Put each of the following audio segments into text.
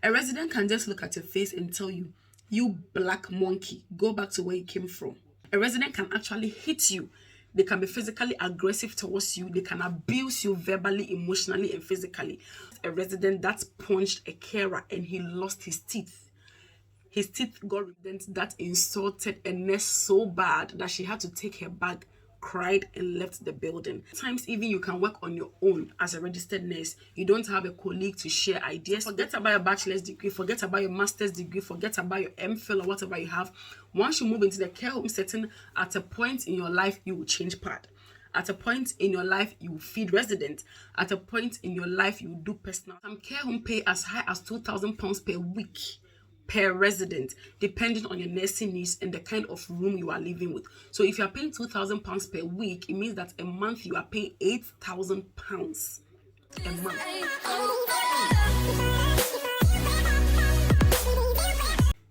A resident can just look at your face and tell you, you black monkey, go back to where you came from. A resident can actually hit you. They can be physically aggressive towards you. They can abuse you verbally, emotionally, and physically. A resident that punched a carer and he lost his teeth. His teeth got redent that insulted a nurse so bad that she had to take her bag, cried, and left the building. Sometimes even you can work on your own as a registered nurse. You don't have a colleague to share ideas. Forget about your bachelor's degree, forget about your master's degree, forget about your MPhil or whatever you have. Once you move into the care home setting, at a point in your life, you will change pad. At a point in your life, you will feed residents. At a point in your life, you will do personal. Some care home pay as high as £2,000 per week per resident, depending on your nursing needs and the kind of room you are living with. So if you are paying £2,000 per week, it means that a month you are paying £8,000 a month.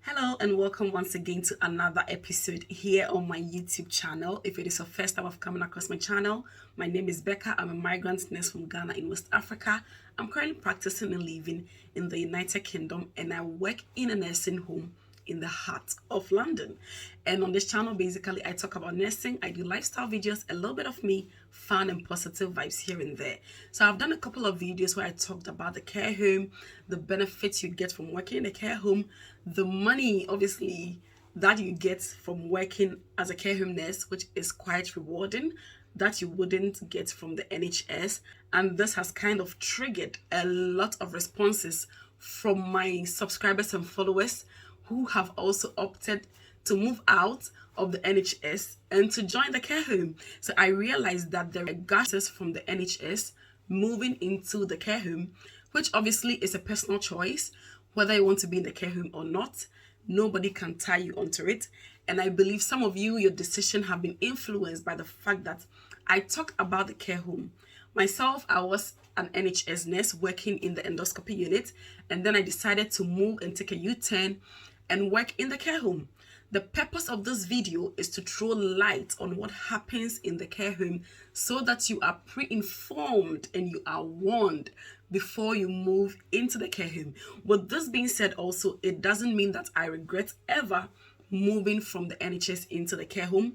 Hello and welcome once again to another episode here on my YouTube channel. If it is your first time of coming across my channel, my name is Becca. I'm a migrant nurse from Ghana in West Africa. I'm currently practicing and living in the United Kingdom, and I work in a nursing home in the heart of London. And on this channel, basically, I talk about nursing. I do lifestyle videos, a little bit of me, fun and positive vibes here and there. So I've done a couple of videos where I talked about the care home, the benefits you get from working in a care home, the money, obviously, that you get from working as a care home nurse, which is quite rewarding, that you wouldn't get from the NHS. And this has kind of triggered a lot of responses from my subscribers and followers who have also opted to move out of the NHS and to join the care home. So I realized that there are gases from the NHS moving into the care home, which obviously is a personal choice, whether you want to be in the care home or not. Nobody can tie you onto it. And I believe some of you, your decision have been influenced by the fact that I talked about the care home. Myself, I was an NHS nurse working in the endoscopy unit, and then I decided to move and take a U-turn and work in the care home. The purpose of this video is to throw light on what happens in the care home so that you are pre-informed and you are warned before you move into the care home. With this being said also, it doesn't mean that I regret ever moving from the NHS into the care home,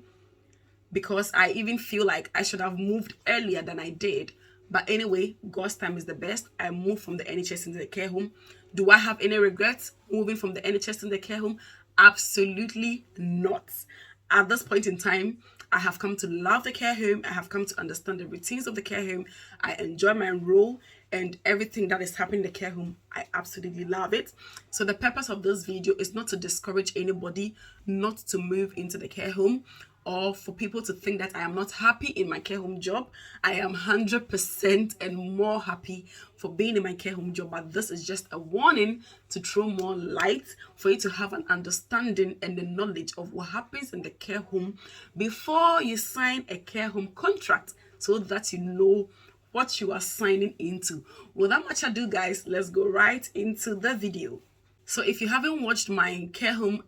because I even feel like I should have moved earlier than I did. But anyway, God's time is the best. I moved from the NHS into the care home. Do I have any regrets moving from the NHS into the care home? Absolutely not. At this point in time, I have come to love the care home. I have come to understand the routines of the care home. I enjoy my role and everything that is happening in the care home. I absolutely love it. So the purpose of this video is not to discourage anybody not to move into the care home, or for people to think that I am not happy in my care home job. I am 100% and more happy for being in my care home job, but this is just a warning to throw more light for you to have an understanding and the knowledge of what happens in the care home before you sign a care home contract, so that you know what you are signing into. Without much ado, guys, let's go right into the video. So if you haven't watched my care home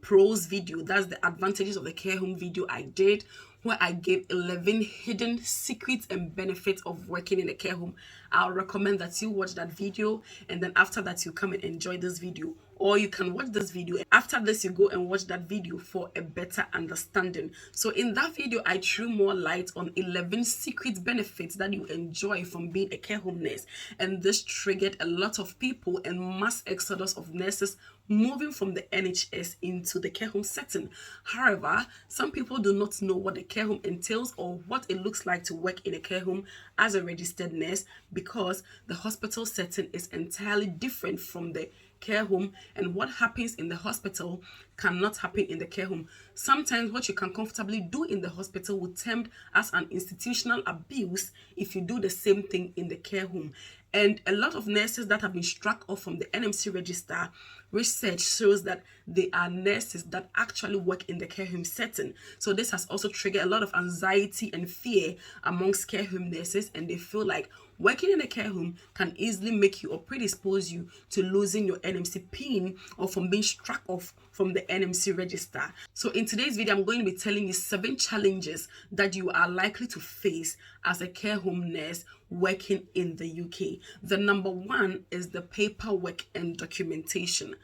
pros video, that's the advantages of the care home video I did, where I gave 11 hidden secrets and benefits of working in a care home, I'll recommend that you watch that video, and then after that you come and enjoy this video. Or you can watch this video, and after this you go and watch that video for a better understanding. So in that video, I threw more light on 11 secret benefits that you enjoy from being a care home nurse, and this triggered a lot of people and mass exodus of nurses moving from the NHS into the care home setting. However, some people do not know what the care home entails or what it looks like to work in a care home as a registered nurse, because the hospital setting is entirely different from the care home, and what happens in the hospital cannot happen in the care home. Sometimes what you can comfortably do in the hospital will termed as an institutional abuse if you do the same thing in the care home. And a lot of nurses that have been struck off from the NMC register, research shows that they are nurses that actually work in the care home setting. So this has also triggered a lot of anxiety and fear amongst care home nurses, and they feel like Working in a care home can easily make you or predispose you to losing your NMC PIN or from being struck off from the NMC register. So in today's video, I'm going to be telling you 7 challenges that you are likely to face as a care home nurse working in the UK. The number 1 is the paperwork and documentation.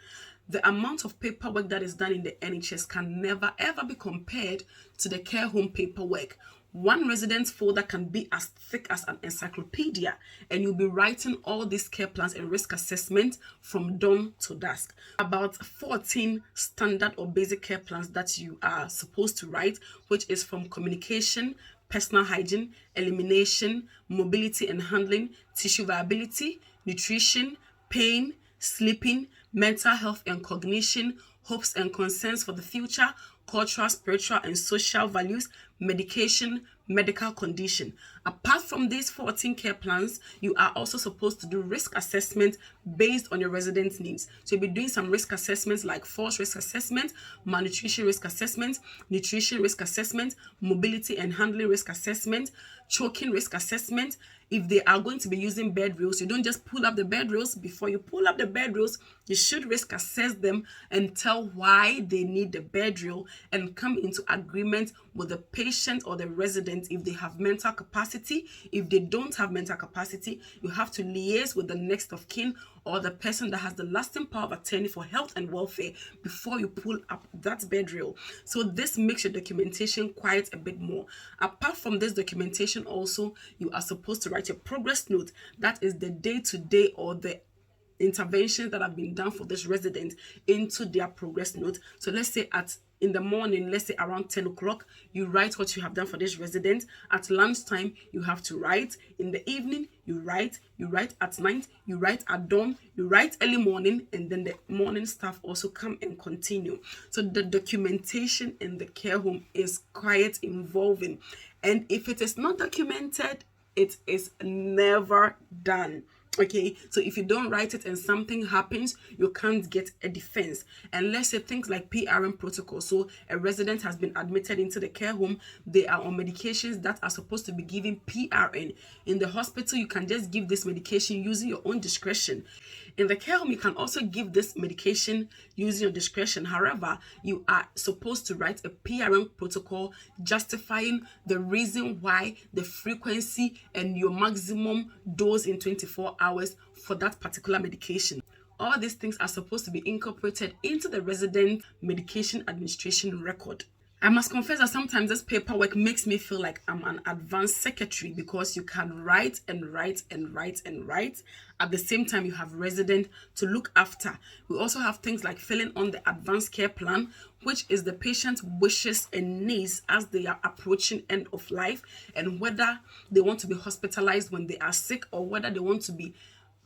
The amount of paperwork that is done in the NHS can never ever be compared to the care home paperwork. One residence folder can be as thick as an encyclopedia, and you'll be writing all these care plans and risk assessment from dawn to dusk. About 14 standard or basic care plans that you are supposed to write, which is from communication, personal hygiene, elimination, mobility and handling, tissue viability, nutrition, pain, sleeping, mental health and cognition, hopes and concerns for the future, cultural, spiritual and social values, medication, medical condition. Apart from these 14 care plans, you are also supposed to do risk assessment based on your resident's needs. So you'll be doing some risk assessments like force risk assessment, malnutrition risk assessment, nutrition risk assessment, mobility and handling risk assessment, choking risk assessment. If they are going to be using bed rails, you don't just pull up the bed rails. Before you pull up the bed rails, you should risk assess them and tell why they need the bed rail and come into agreement with the patient or the resident if they have mental capacity. If they don't have mental capacity, you have to liaise with the next of kin or the person that has the lasting power of attorney for health and welfare before you pull up that bed rail. So this makes your documentation quite a bit more. Apart from this documentation also, you are supposed to write your progress note. That is the day-to-day or the interventions that have been done for this resident into their progress note. So let's say in the morning, let's say around 10 o'clock, you write what you have done for this resident. At lunchtime, you have to write. In the evening, you write at night, you write at dawn, you write early morning, and then the morning staff also come and continue. So the documentation in the care home is quite involving. And if it is not documented, it is never done. Okay, so if you don't write it and something happens, you can't get a defense. And let's say things like PRN protocol. So a resident has been admitted into the care home. They are on medications that are supposed to be given PRN. In the hospital, you can just give this medication using your own discretion. In the care home, you can also give this medication using your discretion. However, you are supposed to write a PRN protocol justifying the reason why, the frequency, and your maximum dose in 24 hours for that particular medication. All these things are supposed to be incorporated into the resident medication administration record. I must confess that sometimes this paperwork makes me feel like I'm an advanced secretary, because you can write and write and write and write. At the same time, you have resident to look after. We also have things like filling on the advanced care plan, which is the patient's wishes and needs as they are approaching end of life, and whether they want to be hospitalized when they are sick or whether they want to be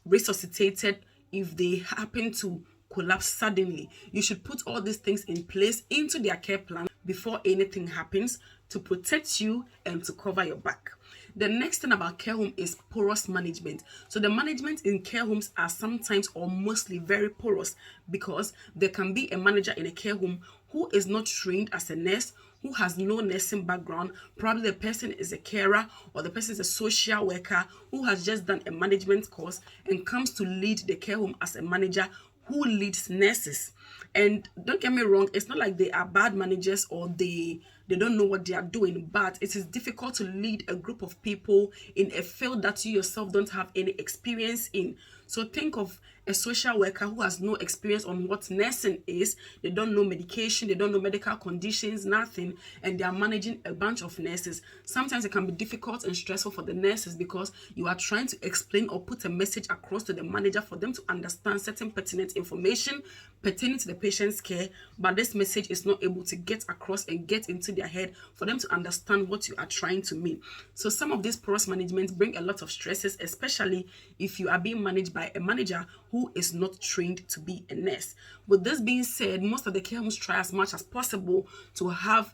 resuscitated if they happen to collapse suddenly. You should put all these things in place into their care plan before anything happens, to protect you and to cover your back. The next thing about care home is porous management. So the management in care homes are sometimes or mostly very porous, because there can be a manager in a care home who is not trained as a nurse, who has no nursing background. Probably the person is a carer or the person is a social worker who has just done a management course and comes to lead the care home as a manager who leads nurses. And don't get me wrong, it's not like they are bad managers or they don't know what they are doing, but it is difficult to lead a group of people in a field that you yourself don't have any experience in. So think of a social worker who has no experience on what nursing is. They don't know medication, they don't know medical conditions, nothing, and they are managing a bunch of nurses. Sometimes it can be difficult and stressful for the nurses, because you are trying to explain or put a message across to the manager for them to understand certain pertinent information pertaining to the patient's care, but this message is not able to get across and get into their head for them to understand what you are trying to mean. So some of these porous management bring a lot of stresses, especially if you are being managed by a manager who is not trained to be a nurse. With this being said, most of the care homes try as much as possible to have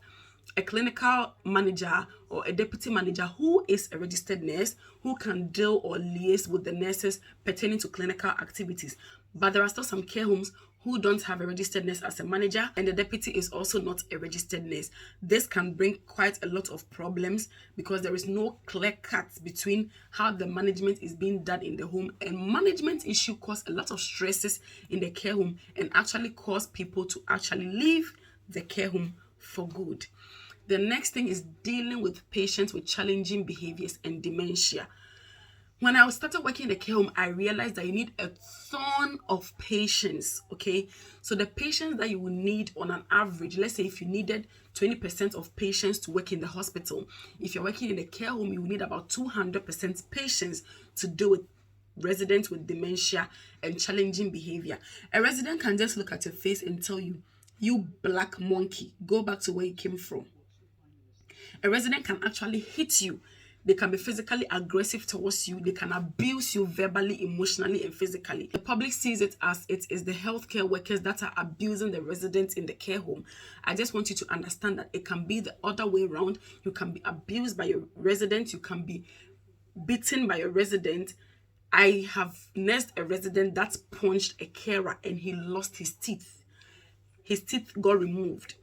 a clinical manager or a deputy manager who is a registered nurse who can deal or liaise with the nurses pertaining to clinical activities. But there are still some care homes who don't have a registered nurse as a manager, and the deputy is also not a registered nurse. This can bring quite a lot of problems because there is no clear cut between how the management is being done in the home, and management issue cause a lot of stresses in the care home and actually cause people to actually leave the care home for good. The next thing is dealing with patients with challenging behaviors and dementia. When I started working in the care home, I realized that you need a ton of patients, okay? So the patients that you will need on an average, let's say if you needed 20% of patients to work in the hospital, if you're working in the care home, you will need about 200% patients to deal with residents with dementia and challenging behavior. A resident can just look at your face and tell you, "You black monkey, go back to where you came from." A resident can actually hit you. They can be physically aggressive towards you. They can abuse you verbally, emotionally, and physically. The public sees it as it is the healthcare workers that are abusing the residents in the care home. I just want you to understand that it can be the other way around. You can be abused by your resident. You can be beaten by your resident. I have nursed a resident that punched a carer and he lost his teeth. His teeth got removed.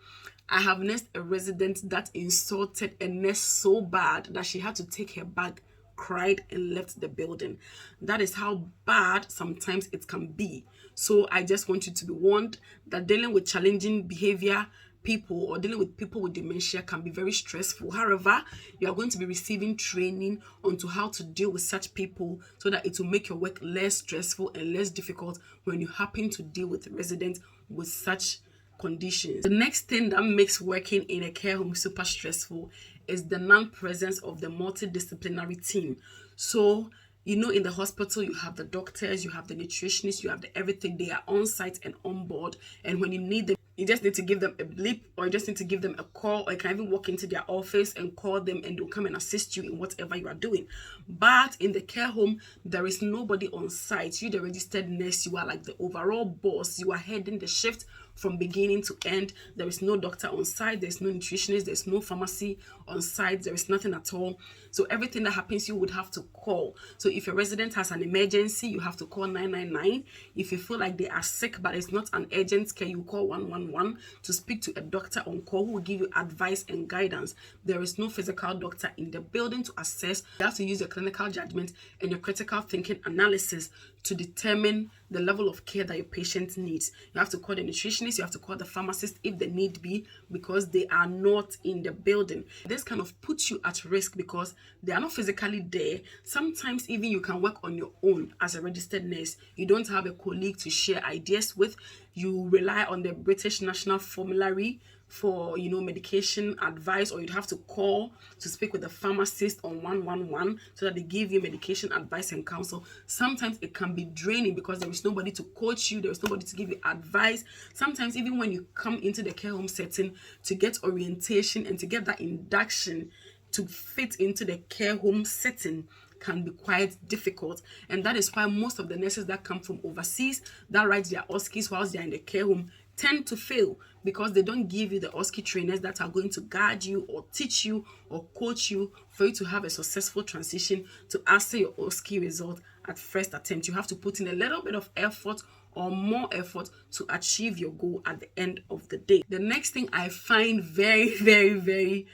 I have nursed a resident that insulted a nurse so bad that she had to take her bag, cried, and left the building. That is how bad sometimes it can be. So I just want you to be warned that dealing with challenging behavior people or dealing with people with dementia can be very stressful. However, you are going to be receiving training onto how to deal with such people so that it will make your work less stressful and less difficult when you happen to deal with residents with such conditions. The next thing that makes working in a care home super stressful is the non-presence of the multidisciplinary team. So, you know, in the hospital, you have the doctors, you have the nutritionists, you have the everything. They are on site and on board. And when you need them, you just need to give them a blip, or you just need to give them a call, or you can even walk into their office and call them and they'll come and assist you in whatever you are doing. But in the care home, there is nobody on site. You, the registered nurse, you are like the overall boss. You are heading the shift from beginning to end. There is no doctor on site, there's no nutritionist, there's no pharmacy on site, there is nothing at all. So everything that happens, you would have to call. So if your resident has an emergency, you have to call 999. If you feel like they are sick but it's not an urgent care, you call 111 to speak to a doctor on call who will give you advice and guidance. There is no physical doctor in the building to assess. You have to use your clinical judgment and your critical thinking analysis to determine the level of care that your patient needs. You have to call the nutritionist, you have to call the pharmacist if the need be, because they are not in the building. This kind of puts you at risk because they are not physically there. Sometimes even you can work on your own as a registered nurse. You don't have a colleague to share ideas with. You rely on the British National Formulary for, you know, medication advice, or you'd have to call to speak with the pharmacist on 111 so that they give you medication advice and counsel. Sometimes it can be draining because there is nobody to coach you, there is nobody to give you advice. Sometimes even when you come into the care home setting to get orientation and to get that induction to fit into the care home setting can be quite difficult. And that is why most of the nurses that come from overseas that write their OSCEs whilst they're in the care home tend to fail because they don't give you the OSCE trainers that are going to guide you or teach you or coach you for you to have a successful transition to answer your OSCE result at first attempt. You have to put in a little bit of effort or more effort to achieve your goal at the end of the day. The next thing I find very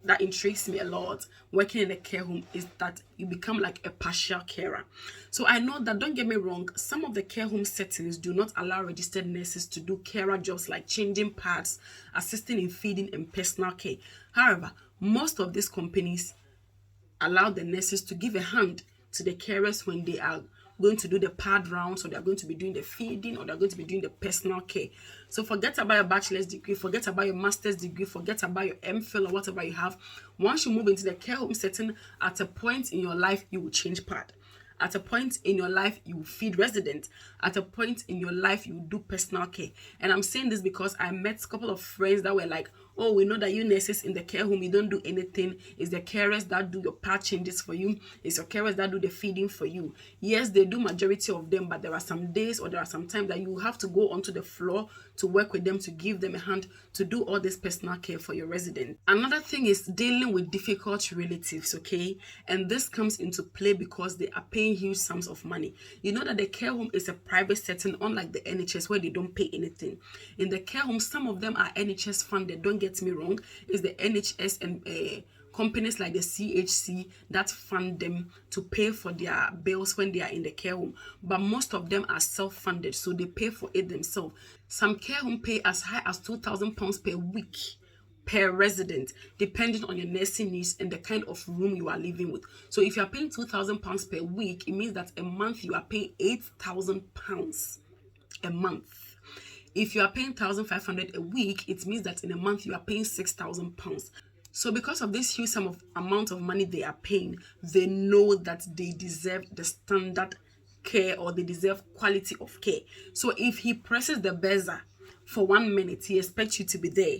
that intrigues me a lot working in a care home is that you become like a partial carer. So I know that, don't get me wrong, some of the care home settings do not allow registered nurses to do carer jobs like changing pads, assisting in feeding, and personal care. However, most of these companies allow the nurses to give a hand to the carers when they are going to do the pad rounds, or they're going to be doing the feeding, or they're going to be doing the personal care. So forget about your bachelor's degree, forget about your master's degree, forget about your MPhil or whatever you have. Once you move into the care home setting, at a point in your life, you will change pad. At a point in your life, you feed residents. At a point in your life, you do personal care. And I'm saying this because I met a couple of friends that were like, oh, we know that you nurses in the care home, you don't do anything. It's the carers that do your pad changes for you. It's your carers that do the feeding for you. Yes, they do majority of them, but there are some days or there are some times that you have to go onto the floor to work with them, to give them a hand, to do all this personal care for your residents. Another thing is dealing with difficult relatives, okay? And this comes into play because they are paying huge sums of money. You know that the care home is a private setting, unlike the NHS where they don't pay anything. In the care home, some of them are NHS funded, don't get me wrong. It's the NHS and companies like the CHC that fund them to pay for their bills when they are in the care home. But most of them are self-funded, so they pay for it themselves. Some care home pay as high as £2,000 per week per resident, depending on your nursing needs and the kind of room you are living with. So if you are paying £2,000 per week, it means that a month you are paying £8,000 a month. If you are paying 1,500 a week, it means that in a month you are paying £6,000. So because of this huge amount of money they are paying, they know that they deserve the standard care or they deserve quality of care. So if he presses the buzzer for 1 minute, he expects you to be there.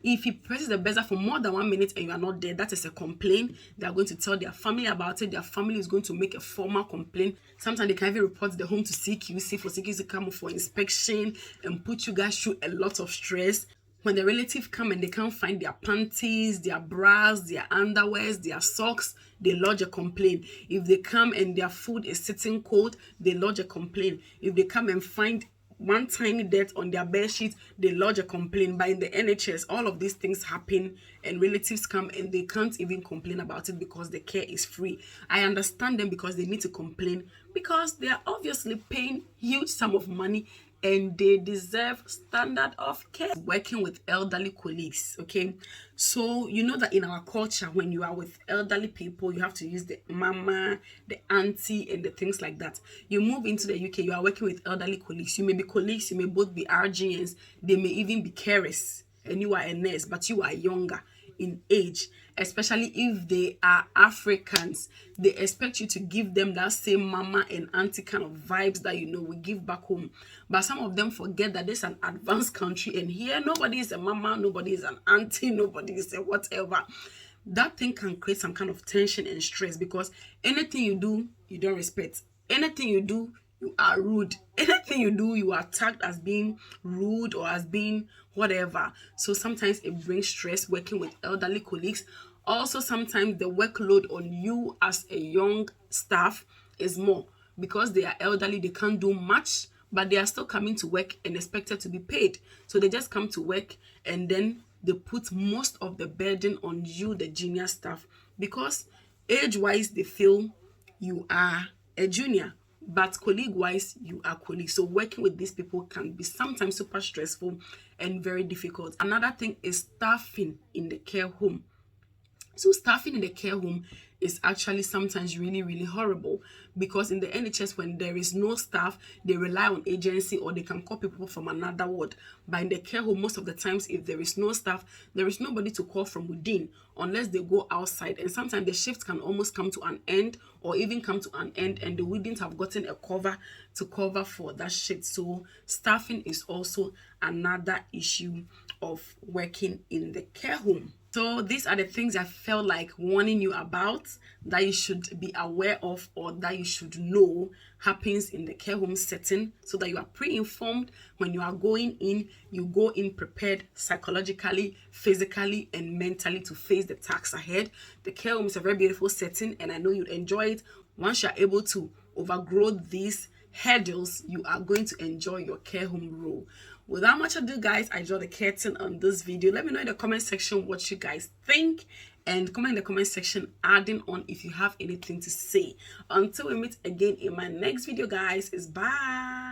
If he presses the buzzer for more than 1 minute and you are not there, that is a complaint. They are going to tell their family about it. Their family is going to make a formal complaint. Sometimes they can even report the home to CQC for CQC to come for inspection and put you guys through a lot of stress. When the relative come and they can't find their panties, their bras, their underwears, their socks, they lodge a complaint. If they come and their food is sitting cold, they lodge a complaint. If they come and find one tiny dirt on their bed sheet, they lodge a complaint. But in the NHS, all of these things happen and relatives come and they can't even complain about it because the care is free. I understand them because they need to complain because they are obviously paying huge sum of money and they deserve standard of care. Working with elderly colleagues, okay? So you know that in our culture, when you are with elderly people, you have to use the mama, the auntie, and the things like that. You move into the UK, you are working with elderly colleagues. You may be colleagues, you may both be RGNs, they may even be carers, and you are a nurse, but you are younger in age, especially if they are Africans. They expect you to give them that same mama and auntie kind of vibes that we give back home. But some of them forget that this is an advanced country and here nobody is a mama, nobody is an auntie, nobody is a whatever. That thing can create some kind of tension and stress because anything you do, you don't respect. Anything you do, you are rude. Anything you do, you are tagged as being rude or as being whatever. So sometimes it brings stress working with elderly colleagues. Also, sometimes the workload on you as a young staff is more because they are elderly, they can't do much, but they are still coming to work and expected to be paid. So they just come to work and then they put most of the burden on you, the junior staff, because age-wise, they feel you are a junior. But colleague-wise, you are colleagues. So working with these people can be sometimes super stressful and very difficult. Another thing is staffing in the care home. So staffing in the care home is actually sometimes really, really horrible because in the NHS, when there is no staff, they rely on agency or they can call people from another ward. But in the care home, most of the times, if there is no staff, there is nobody to call from within unless they go outside. And sometimes the shift can almost come to an end or even come to an end and they wouldn't have gotten a cover to cover for that shift. So staffing is also another issue of working in the care home. So these are the things I felt like warning you about that you should be aware of or that you should know happens in the care home setting so that you are pre-informed when you are going in. You go in prepared psychologically, physically, and mentally to face the tasks ahead. The care home is a very beautiful setting and I know you'd enjoy it. Once you're able to overgrow these hurdles, you are going to enjoy your care home role. Without much ado, guys, I draw the curtain on this video. Let me know in the comment section what you guys think and comment in the comment section adding on if you have anything to say. Until we meet again in my next video, guys, is bye.